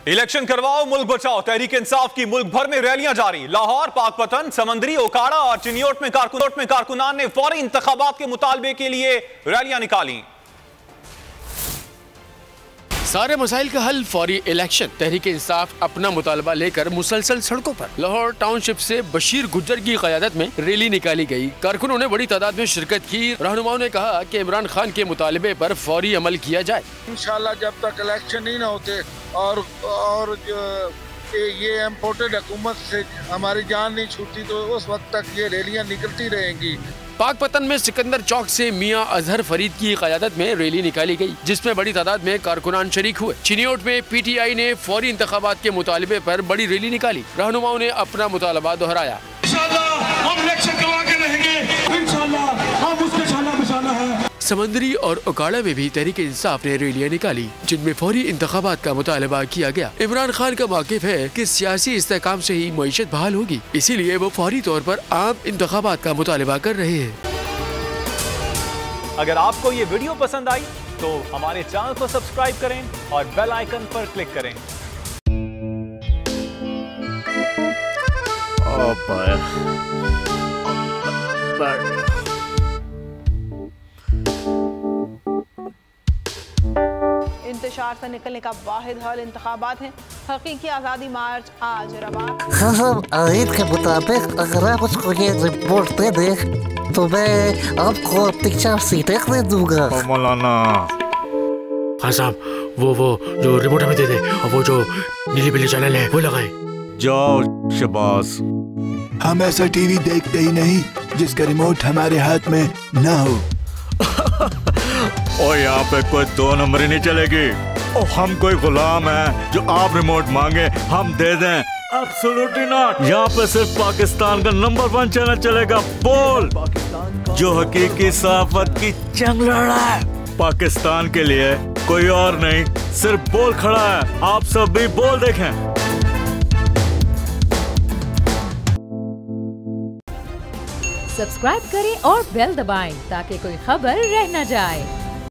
Election करवाओ मुल्क बचाओ तहरीक इंसाफ की मुल्क भर में रैलियां जारी। लाहौर, पाकपतन, समंदरी, ओकाड़ा और चिनियोट में कारकुनान ने फौरी इंतखाबात के मुतालबे के लिए रैलियां निकाली। सारे मसाइल का हल फौरी इलेक्शन। तहरीक इंसाफ अपना मुतालबा लेकर मुसलसल सड़कों पर। लाहौर टाउनशिप से बशीर गुज्जर की क़यादत में रैली निकाली गई। कारकुनों ने बड़ी तादाद में शिरकत की। रहनुमाओं ने कहा कि इमरान खान के मुतालबे पर फौरी अमल किया जाए। इंशाल्लाह जब तक इलेक्शन ही न होते और ये इम्पोर्टेड हुकूमत से हमारी जान नहीं छूटती तो उस वक्त तक ये रैलियां निकलती रहेंगी। पाकपतन में सिकंदर चौक से मियां अजहर फरीद की क़यादत में रैली निकाली गई, जिसमें बड़ी तादाद में कारकुनान शरीक हुए। चिनियोट में PTI ने फौरी इंतखाबात के मुतालबे पर बड़ी रैली निकाली। रहनुमाओं ने अपना मुतालबा दोहराया। समंदरी और ओकाड़ा में भी तहरीक इंसाफ ने रैलियां निकाली, जिनमें फौरी इंतखाबात का मुतालबा किया गया। इमरान खान का मौक़िफ़ है कि सियासी इस्तेहकाम से ही मईशत बहाल होगी, इसीलिए वो फौरी तौर पर आम इंतखाबात का मुतालबा कर रहे हैं। अगर आपको ये वीडियो पसंद आई तो हमारे चैनल को सब्सक्राइब करें और बेल आइकन पर क्लिक करें। इंतशार से निकलने का वाहिद हल इंतखाबात है। हकीकी आज़ादी मार्च आज रवा। हाँ, आयत के मुताबिक अगर आप उसको ये रिपोर्ट दे दें तो मैं आपको अपनी 4 सीटें दे दूंगा। मौलाना हाँ साहब, वो जो रिमोट हमें दे दे और वो जो नीली पीली चैनल है वो लगाए। जाओ शबास। हम ऐसा टीवी देखते ही नहीं जिसका रिमोट हमारे हाथ में ना हो। और यहाँ पे कोई 2 नंबर ही नहीं चलेगी। और हम कोई गुलाम है जो आप रिमोट मांगे हम दे दें? Absolutely not. यहाँ पे सिर्फ पाकिस्तान का नंबर 1 चैनल चलेगा, बोल, जो हकीकी सहाफत की जंग लड़ रहा है। पाकिस्तान के लिए कोई और नहीं, सिर्फ बोल खड़ा है। आप सब भी बोल देखें। सब्सक्राइब करें और बेल दबाएं ताकि कोई खबर रह न जाए।